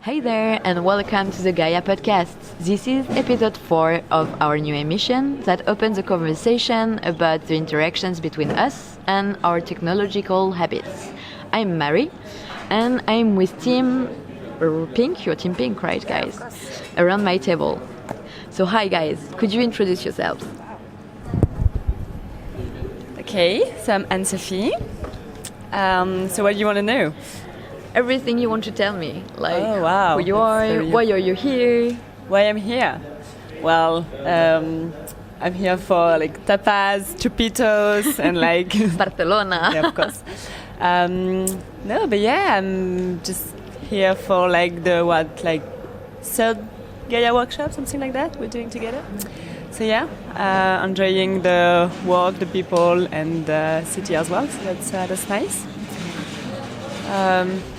Hey there, and welcome to the Gaia podcast. This is episode 4 of our new emission that opens a conversation about the interactions between us and our technological habits. I'm Mary, and I'm with Team Pink. You're Team Pink, right, guys? Around my table. So, hi, guys. Could you introduce yourselves? Okay, so I'm Anne-Sophie. So what do you want to know? Everything you want to tell me, like oh, wow. who you are, why are you here? Why I'm here? Well, I'm here for like tapas, chupitos, and like Barcelona. Yeah, of course. No, but yeah, I'm just here for like the third Gaia workshop, something like that. We're doing together. So yeah, enjoying the work, the people, and the city as well. So that's nice.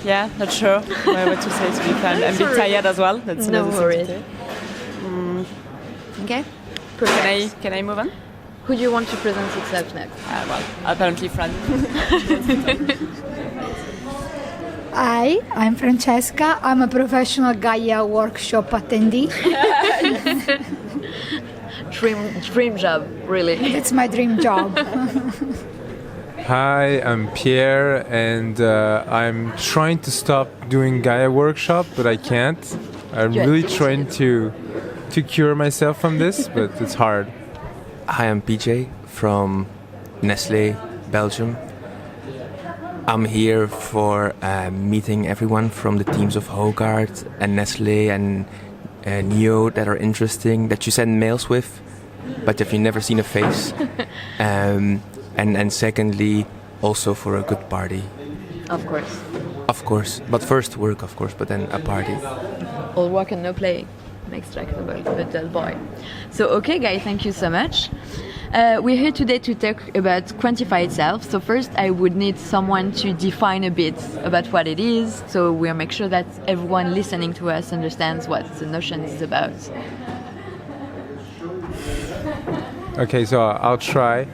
Yeah, not sure what to say to be fun. I'm a bit tired as well. That's no worries. Okay. Can I move on? Who do you want to present yourself next? Well, apparently Fran. Hi, I'm Francesca. I'm a professional Gaia workshop attendee. Dream job, really. It's my dream job. Hi, I'm Pierre, and I'm trying to stop doing Gaia workshop, but I can't. I'm really trying to cure myself from this, but it's hard. Hi, I'm PJ from Nestlé, Belgium. I'm here for meeting everyone from the teams of Hogart and Nestlé and Neo that are interesting, that you send mails with, but have you never seen a face. And secondly, also for a good party. Of course. Of course. But first work, of course, but then a party. All work and no play makes Jack the dull boy. So, okay, guys, thank you so much. We're here today to talk about quantified self. So first, I would need someone to define a bit about what it is. So we'll make sure that everyone listening to us understands what the notion is about. Okay, so I'll try.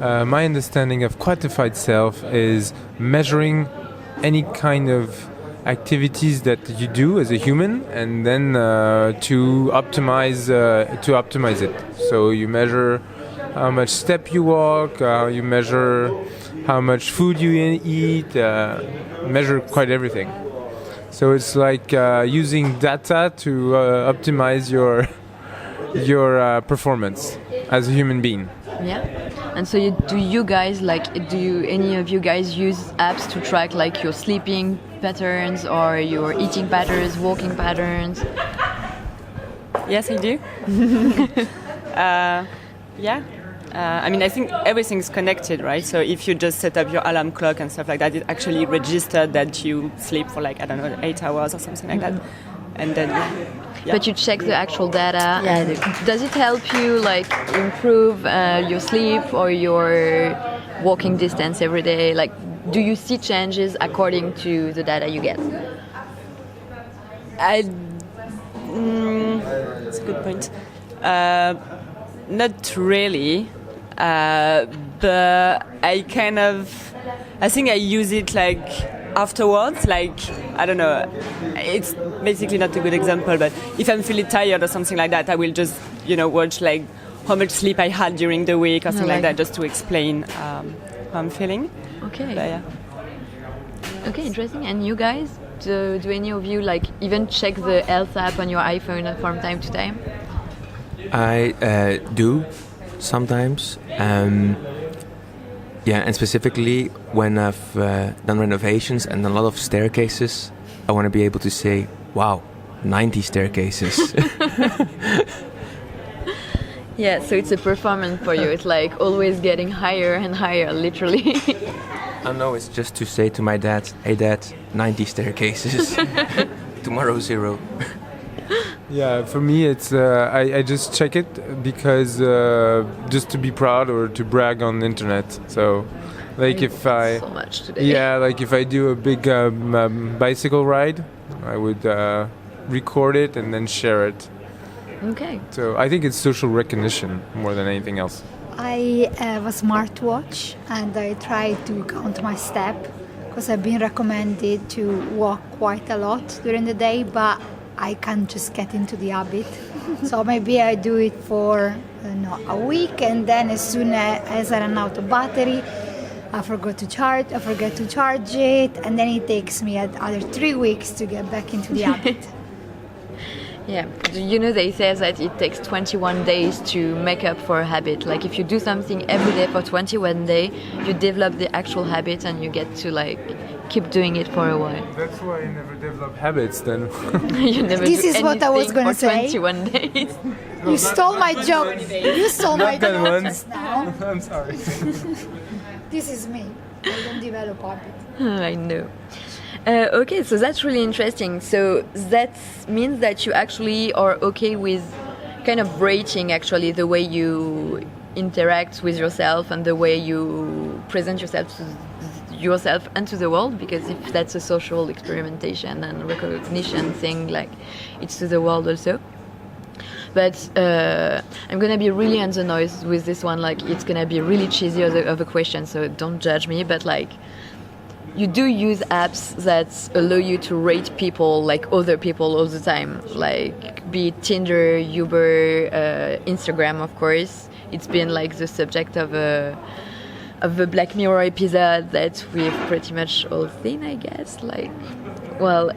My understanding of quantified self is measuring any kind of activities that you do as a human, and then to optimize it. So you measure how much step you walk, you measure how much food you eat, measure quite everything. So it's like using data to optimize your performance as a human being. Yeah. And so do any of you guys use apps to track like your sleeping patterns or your eating patterns, walking patterns? Yes, I do. Yeah. I mean, I think everything's connected, right? So if you just set up your alarm clock and stuff like that, it actually registered that you sleep for 8 hours or something like that. And then, yeah. But you check the actual data. Yeah, and does it help you improve your sleep or your walking distance every day? Do you see changes according to the data you get? That's a good point. Not really, but I think I use it afterwards, I don't know, it's basically not a good example, but if I'm feeling tired or something like that, I will just, watch how much sleep I had during the week or something like that, just to explain how I'm feeling. Okay. But, yeah. Okay, interesting. And you guys, do any of you even check the health app on your iPhone from time to time? I do sometimes. Yeah, and specifically when I've done renovations and a lot of staircases, I want to be able to say, wow, 90 staircases. Yeah, so it's a performance for you. It's always getting higher and higher, literally. I know, it's just to say to my dad, hey dad, 90 staircases. Tomorrow 0. Yeah, for me it's I just check it because just to be proud or to brag on the internet. So if I so much today. Yeah, if I do a big bicycle ride, I would record it and then share it. Okay. So I think it's social recognition more than anything else. I have a smartwatch and I try to count my step because I've been recommended to walk quite a lot during the day, but I can't just get into the habit. So maybe I do it for a week, and then as soon as I run out of battery, I forget to charge it, and then it takes me another 3 weeks to get back into the habit. Yeah, they say that it takes 21 days to make up for a habit. Like if you do something every day for 21 days, you develop the actual habit and you get to keep doing it for a while. That's why I never develop habits then. You never This do is what I was anything gonna for say. 21 days. You stole my joke. You stole my Not that joke one. just now. I'm sorry. This is me. I don't develop habit. I know. Okay, so that's really interesting. So that means that you actually are okay with kind of rating actually the way you interact with yourself and the way you present yourself and to the world, because if that's a social experimentation and recognition thing, it's to the world also. But I'm gonna be really on the nose with this one. It's gonna be really cheesy of a question, so don't judge me. But you do use apps that allow you to rate people, other people all the time, be it Tinder, Uber, Instagram, of course. It's been the subject of a Black Mirror episode that we've pretty much all seen, I guess.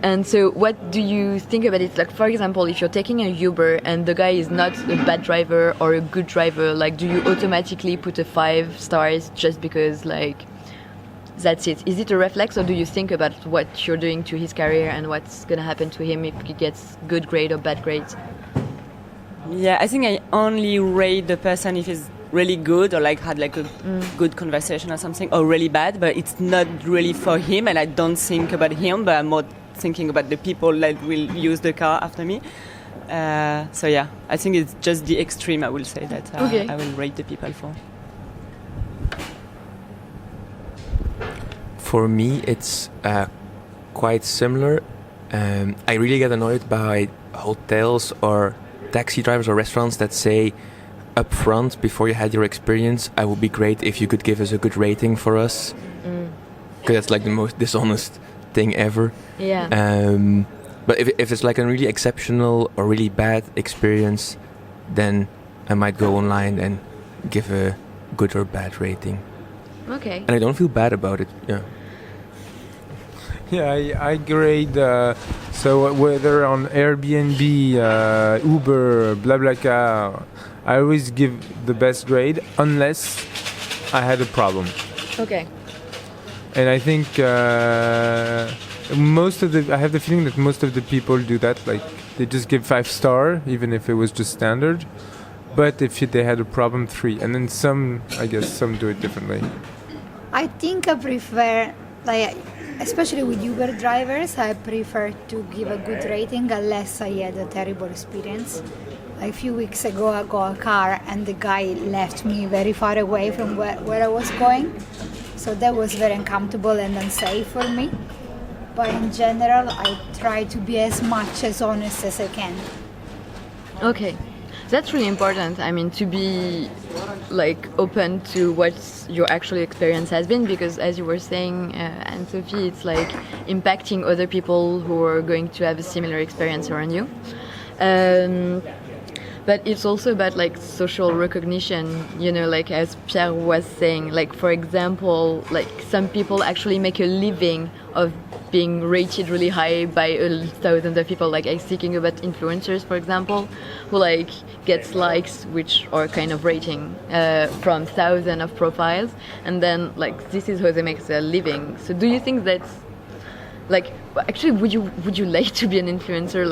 And so what do you think about it? For example, if you're taking a Uber and the guy is not a bad driver or a good driver, do you automatically put a 5 stars just because that's it? Is it a reflex, or do you think about what you're doing to his career and what's going to happen to him if he gets good grade or bad grades? Yeah, I think I only rate the person if he's really good or had a good conversation or something, or really bad, but it's not really for him, and I don't think about him, but I'm more thinking about the people that will use the car after me. So yeah, I think it's just the extreme, I will say, that I will rate the people for. For me, it's quite similar. I really get annoyed by hotels or taxi drivers or restaurants that say up front, before you had your experience, I would be great if you could give us a good rating for us. Because that's the most dishonest thing ever. Yeah. But if it's a really exceptional or really bad experience, then I might go online and give a good or bad rating. Okay. And I don't feel bad about it. Yeah. Yeah, I grade, so whether on Airbnb, Uber, BlaBlaCar, I always give the best grade unless I had a problem. Okay. And I think I have the feeling that most of the people do that, they just give 5 star, even if it was just standard. But if they had a problem, 3. And then some do it differently. I think I prefer, especially with Uber drivers, I prefer to give a good rating unless I had a terrible experience. A few weeks ago, I got a car and the guy left me very far away from where I was going. So that was very uncomfortable and unsafe for me. But in general, I try to be as much as honest as I can. Okay. That's really important. I mean, to be open to what your actual experience has been, because as you were saying, Anne-Sophie, it's impacting other people who are going to have a similar experience around you. But it's also about social recognition, as Pierre was saying, for example, some people actually make a living of being rated really high by thousands of people. I'm thinking about influencers, for example, who gets likes, which are kind of rating from thousands of profiles, and then this is how they make their living. So do you think that's actually would you like to be an influencer?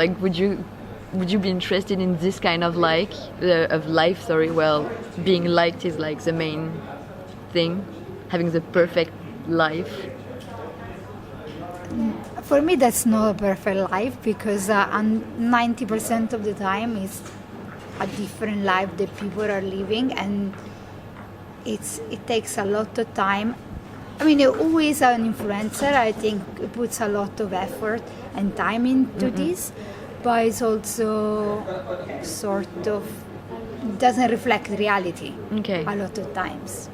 Would you be interested in this kind of life? Well, being liked is the main thing, having the perfect life. For me, that's not a perfect life, because 90% of the time it's a different life that people are living, and it takes a lot of time. I mean, who is an influencer, I think, puts a lot of effort and time into this, but it's also doesn't reflect reality a lot of times.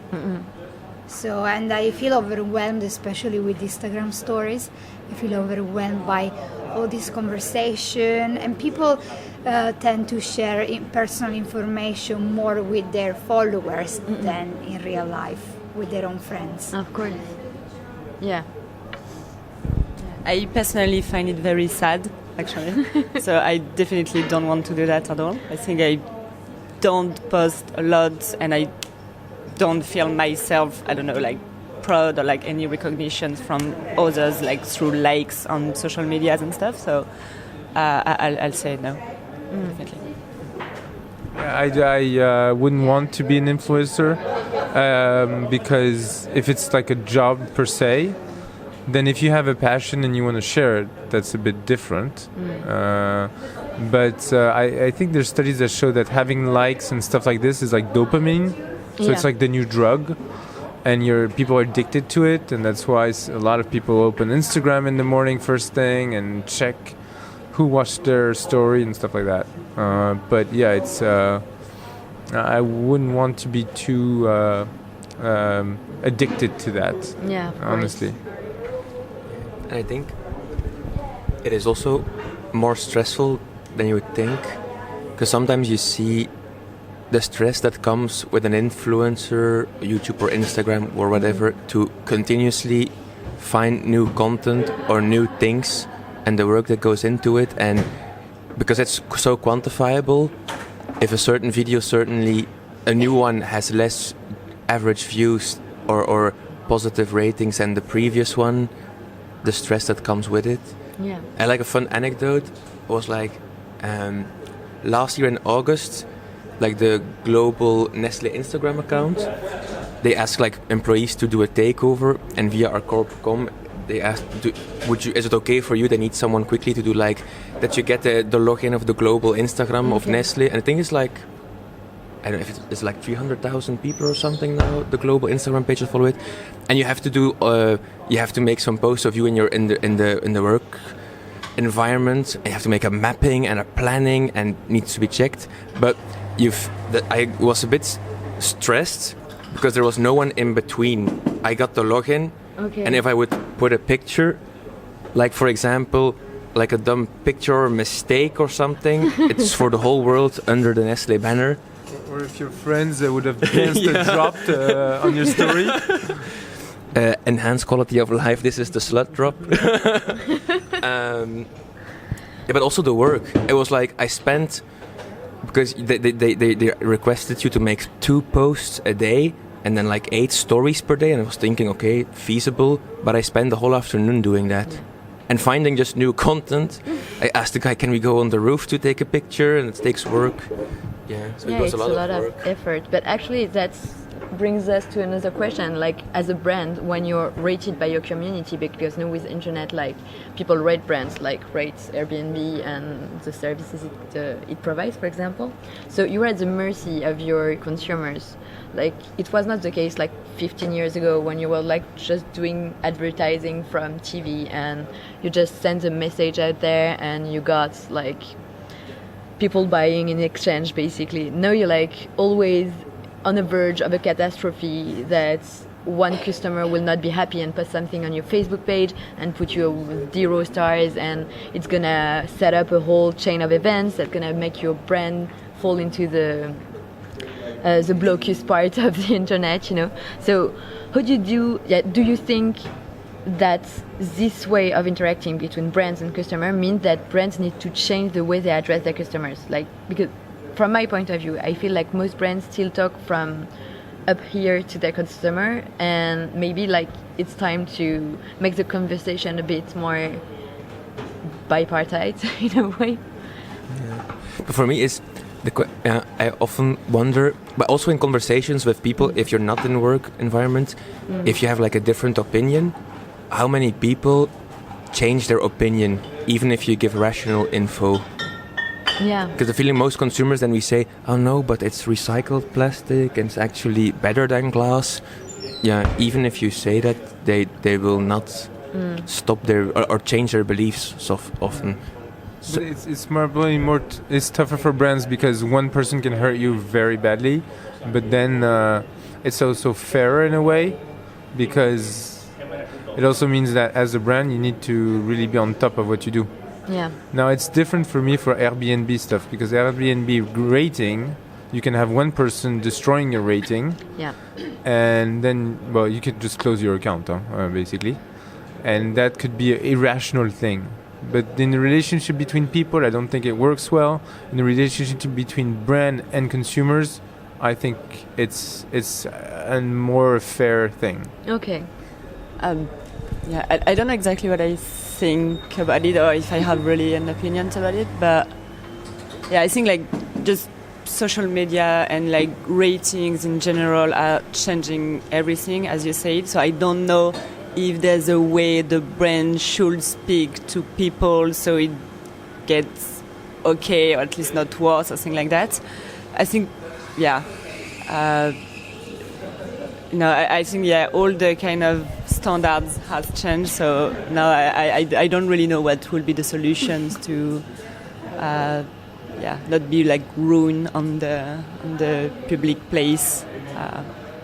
So, and I feel overwhelmed, especially with Instagram stories. I feel overwhelmed by all this conversation, and people tend to share personal information more with their followers than in real life with their own friends. Of course. Yeah. I personally find it very sad, actually. So I definitely don't want to do that at all. I think I don't post a lot, and I don't feel myself, I don't know, like proud or like any recognition from others, like through likes on social medias and stuff. So I'll say no, definitely. I wouldn't want to be an influencer because if it's like a job per se, then if you have a passion and you want to share it, that's a bit different. But I think there's studies that show that having likes and stuff like this is like dopamine. So it's like the new drug, and people are addicted to it, and that's why a lot of people open Instagram in the morning first thing and check who watched their story and stuff like that. But yeah, it's I wouldn't want to be too addicted to that. Yeah, honestly. And I think it is also more stressful than you would think, because sometimes you see the stress that comes with an influencer, YouTube or Instagram or whatever, to continuously find new content or new things and the work that goes into it. And because it's so quantifiable, if a certain video, certainly a new one has less average views or positive ratings than the previous one, the stress that comes with it. Yeah. And like a fun anecdote was like last year in August, like the global Nestle Instagram account, they asked like employees to do a takeover, and via our corp.com they asked, is it okay for you? They need someone quickly to do like that. You get the login of the global Instagram of Nestle, and I think it's like, I don't know if it's like 300,000 people or something now. The global Instagram page to follow it, and you have to do you have to make some posts of you in the work environment. And you have to make a mapping and a planning, and needs to be checked. But I was a bit stressed because there was no one in between. I got the login, and if I would put a picture, like for example, like a dumb picture or mistake or something, it's for the whole world under the Nestle banner. Or if your friends would have danced and dropped on your story. Enhanced quality of life, this is the slut drop. Yeah, but also the work. It was like I spent, because they requested you to make 2 posts a day and then like 8 stories per day, and I was thinking, okay, feasible, but I spent the whole afternoon doing that and finding just new content. I asked the guy, can we go on the roof to take a picture, and it takes work. Yeah, so it was it's a lot of work. effort. But actually that brings us to another question, like as a brand, when you're rated by your community, because now with internet, like people rate brands, like rate Airbnb and the services it provides, for example. So you are at the mercy of your consumers. Like it was not the case like 15 years ago when you were like just doing advertising from TV and you just send a message out there and you got like people buying in exchange, basically. Now you're like always on the verge of a catastrophe, that one customer will not be happy and post something on your Facebook page and put you with 0 stars, and it's gonna set up a whole chain of events that's gonna make your brand fall into the blockiest part of the internet, you know. So how do you do? Yeah, do you think that this way of interacting between brands and customer means that brands need to change the way they address their customers? Like, because from my point of view, I feel like most brands still talk from up here to their customer, and maybe like it's time to make the conversation a bit more bipartite in a way. Yeah. But for me, I often wonder, but also in conversations with people, if you're not in a work environment, if you have like a different opinion, how many people change their opinion even if you give rational info? Yeah. Because the feeling most consumers, then we say, oh no, but it's recycled plastic and it's actually better than glass. Yeah, even if you say that, they will not stop their or change their beliefs so often. So it's probably more. It's tougher for brands because one person can hurt you very badly, but then it's also fairer in a way because it also means that as a brand you need to really be on top of what you do. Yeah. Now it's different for me for Airbnb stuff, because Airbnb rating, you can have one person destroying your rating, Yeah. and then, well, you could just close your account, basically. And that could be an irrational thing. But in the relationship between people, I don't think it works well. In the relationship between brand and consumers, I think it's a more fair thing. Okay. Yeah, I don't know exactly what I think about it or if I have really an opinion about it, but yeah, I think like just social media and like ratings in general are changing everything, as you said. So I don't know if there's a way the brand should speak to people so it gets okay or at least not worse or something like that. I think, yeah. I think, yeah, all the kind of standards have changed. So now I don't really know what will be the solutions to, not be like ruined on the public place.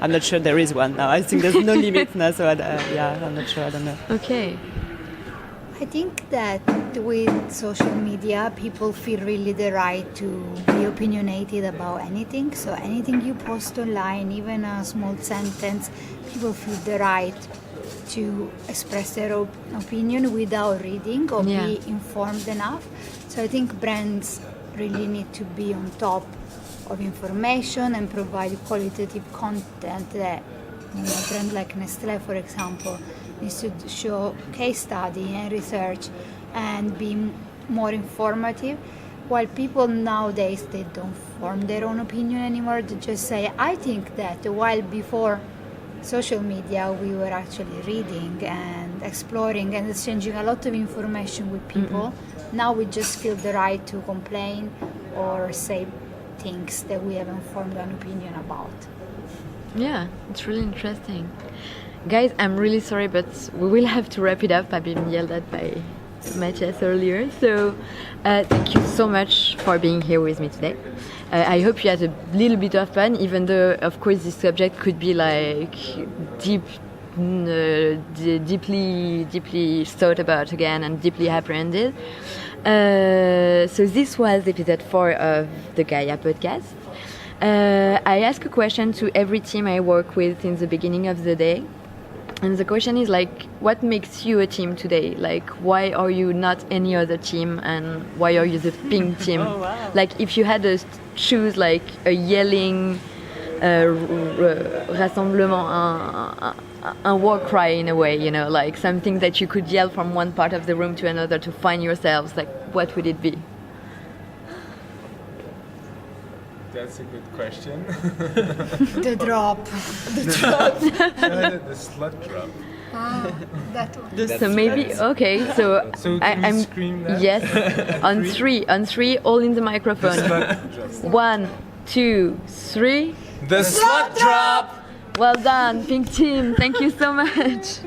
I'm not sure there is one now. I think there's no limit now. So I'm not sure. I don't know. Okay. I think that with social media, people feel really the right to be opinionated about anything. So anything you post online, even a small sentence, people feel the right to express their opinion without reading or be informed enough. So I think brands really need to be on top of information and provide qualitative content that a brand like Nestlé, for example, needs to show case study and research and be more informative. While people nowadays, they don't form their own opinion anymore. They just say, I think that. While before social media, we were actually reading and exploring and exchanging a lot of information with people. Mm-hmm. Now we just feel the right to complain or say things that we haven't formed an opinion about. Yeah, it's really interesting. Guys, I'm really sorry, but we will have to wrap it up. I've been yelled at by Matthias earlier. So thank you so much for being here with me today. I hope you had a little bit of fun, even though, of course, this subject could be like deeply thought about again and deeply apprehended. So this was episode 4 of the Gaia podcast. I ask a question to every team I work with in the beginning of the day. And the question is like, what makes you a team today? Like, why are you not any other team? And why are you the pink team? Oh, wow. Like, if you had to choose like a yelling rassemblement, a war cry in a way, you know, like something that you could yell from one part of the room to another to find yourselves, like, what would it be? That's a good question. The drop. The slut drop. That one. So maybe, okay, so can we scream that? Yes, on three, all in the microphone. 1, 2, 3. The slut drop! Well done, pink team. Thank you so much.